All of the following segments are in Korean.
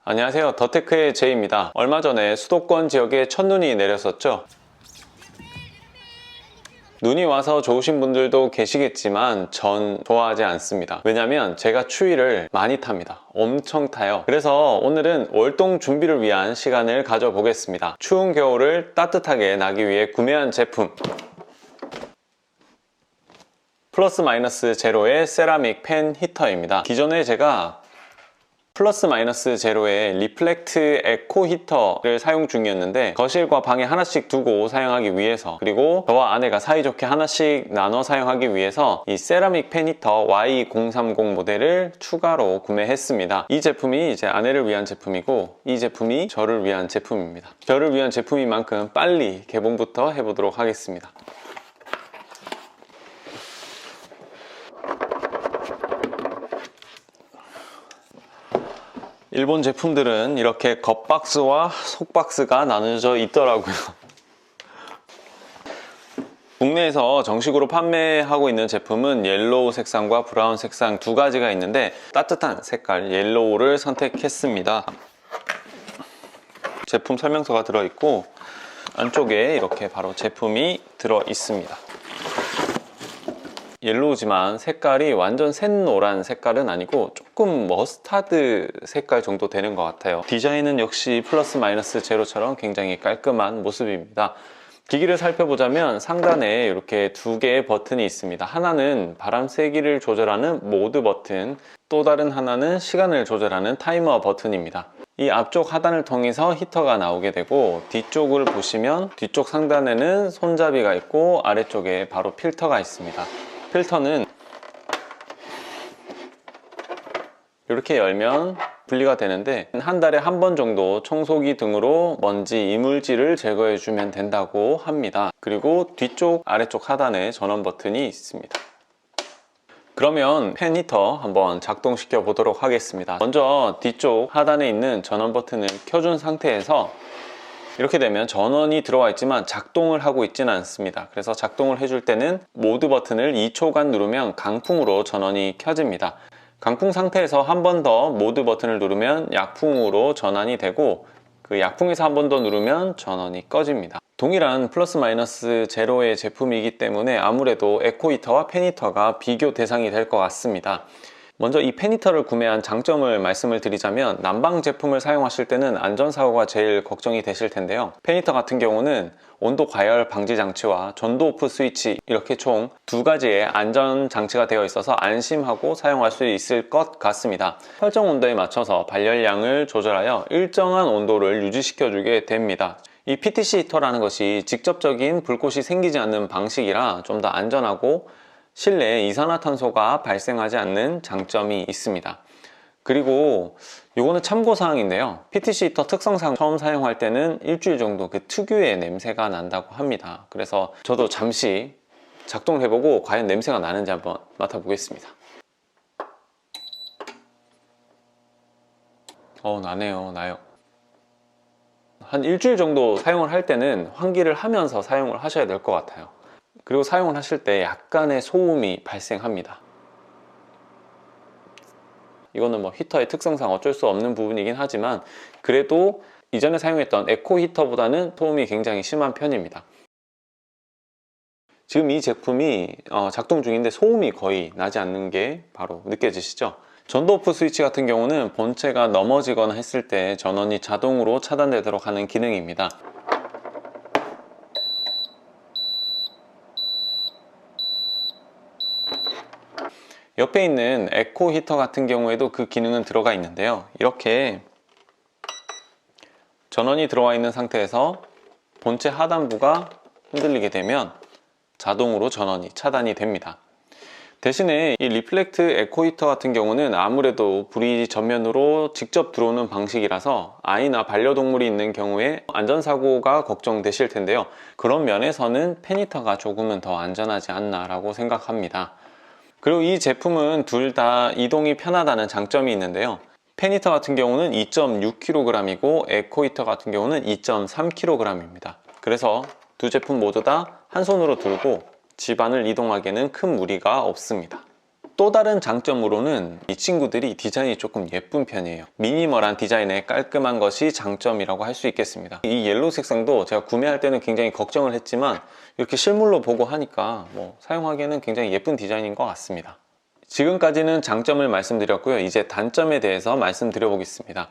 안녕하세요, 더테크의 제이입니다. 얼마 전에 수도권 지역에 첫눈이 내렸었죠. 눈이 와서 좋으신 분들도 계시겠지만 전 좋아하지 않습니다. 왜냐면 제가 추위를 많이 탑니다. 엄청 타요. 그래서 오늘은 월동 준비를 위한 시간을 가져보겠습니다. 추운 겨울을 따뜻하게 나기 위해 구매한 제품, 플러스 마이너스 제로의 세라믹 팬 히터입니다. 기존에 제가 플러스 마이너스 제로의 리플렉트 에코 히터를 사용 중이었는데 거실과 방에 하나씩 두고 사용하기 위해서, 그리고 저와 아내가 사이좋게 하나씩 나눠 사용하기 위해서 이 세라믹 팬 히터 Y030 모델을 추가로 구매했습니다. 이 제품이 이제 아내를 위한 제품이고, 이 제품이 저를 위한 제품입니다. 저를 위한 제품인 만큼 빨리 개봉부터 해보도록 하겠습니다. 일본 제품들은 이렇게 겉박스와 속박스가 나눠져 있더라고요. 국내에서 정식으로 판매하고 있는 제품은 옐로우 색상과 브라운 색상 두 가지가 있는데 따뜻한 색깔 옐로우를 선택했습니다. 제품 설명서가 들어있고 안쪽에 이렇게 바로 제품이 들어있습니다. 옐로우지만 색깔이 완전 샛노란 색깔은 아니고 조금 머스타드 색깔 정도 되는 것 같아요. 디자인은 역시 플러스 마이너스 제로처럼 굉장히 깔끔한 모습입니다. 기기를 살펴보자면 상단에 이렇게 두 개의 버튼이 있습니다. 하나는 바람 세기를 조절하는 모드 버튼, 또 다른 하나는 시간을 조절하는 타이머 버튼입니다. 이 앞쪽 하단을 통해서 히터가 나오게 되고, 뒤쪽을 보시면 뒤쪽 상단에는 손잡이가 있고 아래쪽에 바로 필터가 있습니다. 필터는 이렇게 열면 분리가 되는데 한 달에 한 번 정도 청소기 등으로 먼지, 이물질을 제거해 주면 된다고 합니다. 그리고 뒤쪽 아래쪽 하단에 전원 버튼이 있습니다. 그러면 팬 히터 한번 작동시켜 보도록 하겠습니다. 먼저 뒤쪽 하단에 있는 전원 버튼을 켜준 상태에서 이렇게 되면 전원이 들어와 있지만 작동을 하고 있지는 않습니다. 그래서 작동을 해줄 때는 모드 버튼을 2초간 누르면 강풍으로 전원이 켜집니다. 강풍 상태에서 한 번 더 모드 버튼을 누르면 약풍으로 전환이 되고, 그 약풍에서 한 번 더 누르면 전원이 꺼집니다. 동일한 플러스 마이너스 제로의 제품이기 때문에 아무래도 에코 히터와 팬 히터가 비교 대상이 될 것 같습니다. 먼저 이 팬 히터를 구매한 장점을 말씀을 드리자면, 난방 제품을 사용하실 때는 안전사고가 제일 걱정이 되실 텐데요. 팬 히터 같은 경우는 온도 과열 방지 장치와 전도 오프 스위치, 이렇게 총 두 가지의 안전 장치가 되어 있어서 안심하고 사용할 수 있을 것 같습니다. 설정 온도에 맞춰서 발열량을 조절하여 일정한 온도를 유지시켜 주게 됩니다. 이 PTC 히터라는 것이 직접적인 불꽃이 생기지 않는 방식이라 좀 더 안전하고 실내에 이산화탄소가 발생하지 않는 장점이 있습니다. 그리고 이거는 참고사항인데요, PTC 히터 특성상 처음 사용할 때는 일주일 정도 그 특유의 냄새가 난다고 합니다. 그래서 저도 잠시 작동을 해보고 과연 냄새가 나는지 한번 맡아보겠습니다. 나네요. 나요. 한 일주일 정도 사용을 할 때는 환기를 하면서 사용을 하셔야 될 것 같아요. 그리고 사용을 하실 때 약간의 소음이 발생합니다. 이거는 뭐 히터의 특성상 어쩔 수 없는 부분이긴 하지만, 그래도 이전에 사용했던 에코 히터보다는 소음이 굉장히 심한 편입니다. 지금 이 제품이 작동 중인데 소음이 거의 나지 않는 게 바로 느껴지시죠? 전도 오프 스위치 같은 경우는 본체가 넘어지거나 했을 때 전원이 자동으로 차단되도록 하는 기능입니다. 옆에 있는 에코 히터 같은 경우에도 그 기능은 들어가 있는데요, 이렇게 전원이 들어와 있는 상태에서 본체 하단부가 흔들리게 되면 자동으로 전원이 차단이 됩니다. 대신에 이 리플렉트 에코 히터 같은 경우는 아무래도 불이 전면으로 직접 들어오는 방식이라서 아이나 반려동물이 있는 경우에 안전사고가 걱정되실 텐데요, 그런 면에서는 팬 히터가 조금은 더 안전하지 않나 라고 생각합니다. 그리고 이 제품은 둘 다 이동이 편하다는 장점이 있는데요, 팬 히터 같은 경우는 2.6kg이고 에코 히터 같은 경우는 2.3kg입니다. 그래서 두 제품 모두 다 한 손으로 들고 집안을 이동하기에는 큰 무리가 없습니다. 또 다른 장점으로는 이 친구들이 디자인이 조금 예쁜 편이에요. 미니멀한 디자인에 깔끔한 것이 장점이라고 할 수 있겠습니다. 이 옐로우 색상도 제가 구매할 때는 굉장히 걱정을 했지만 이렇게 실물로 보고 하니까 사용하기에는 굉장히 예쁜 디자인인 것 같습니다. 지금까지는 장점을 말씀드렸고요. 이제 단점에 대해서 말씀드려 보겠습니다.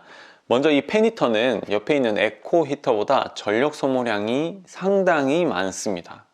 먼저 이 팬히터는 옆에 있는 에코 히터보다 전력 소모량이 상당히 많습니다.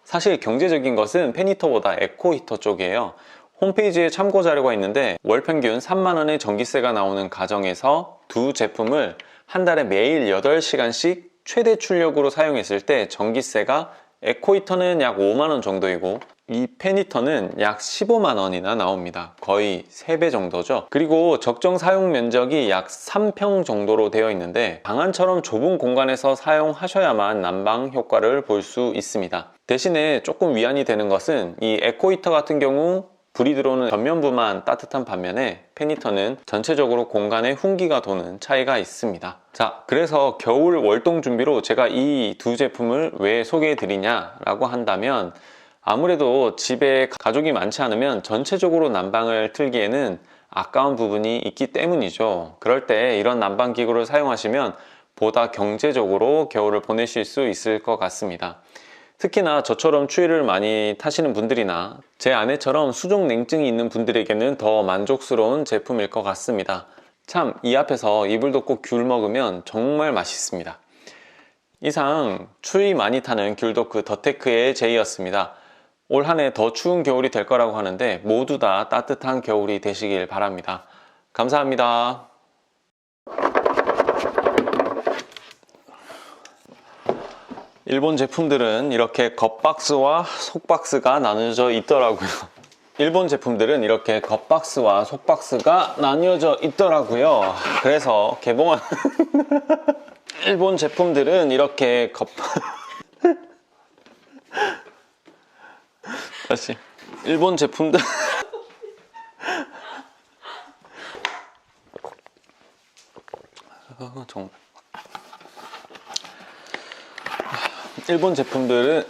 사실 경제적인 것은 팬히터보다 에코 히터 쪽이에요. 홈페이지에 참고 자료가 있는데 월 평균 3만원의 전기세가 나오는 가정에서 두 제품을 한 달에 매일 8시간씩 최대 출력으로 사용했을 때 전기세가 에코 히터는 약 5만원 정도이고 이 팬히터는 약 15만원이나 나옵니다. 거의 3배 정도죠. 그리고 적정 사용 면적이 약 3평 정도로 되어 있는데 방안처럼 좁은 공간에서 사용하셔야만 난방 효과를 볼 수 있습니다. 대신에 조금 위안이 되는 것은 이 에코 히터 같은 경우 불이 들어오는 전면부만 따뜻한 반면에 팬히터는 전체적으로 공간에 훈기가 도는 차이가 있습니다. 자, 그래서 겨울 월동 준비로 제가 이 두 제품을 왜 소개해 드리냐 라고 한다면 아무래도 집에 가족이 많지 않으면 전체적으로 난방을 틀기에는 아까운 부분이 있기 때문이죠. 그럴 때 이런 난방기구를 사용하시면 보다 경제적으로 겨울을 보내실 수 있을 것 같습니다. 특히나 저처럼 추위를 많이 타시는 분들이나 제 아내처럼 수족 냉증이 있는 분들에게는 더 만족스러운 제품일 것 같습니다. 참, 이 앞에서 이불 덮고 귤 먹으면 정말 맛있습니다. 이상 추위 많이 타는 귤도크 더테크의 제이였습니다. 올 한 해 더 추운 겨울이 될 거라고 하는데 모두 다 따뜻한 겨울이 되시길 바랍니다. 감사합니다. 일본 제품들은 이렇게 겉박스와 속박스가 나뉘어져 있더라고요. 일본 제품들은 이렇게 겉박스와 속박스가 나뉘어져 있더라고요. 그래서 개봉한 일본 제품들은 이렇게 다시 일본 제품들 정말 일본 제품들은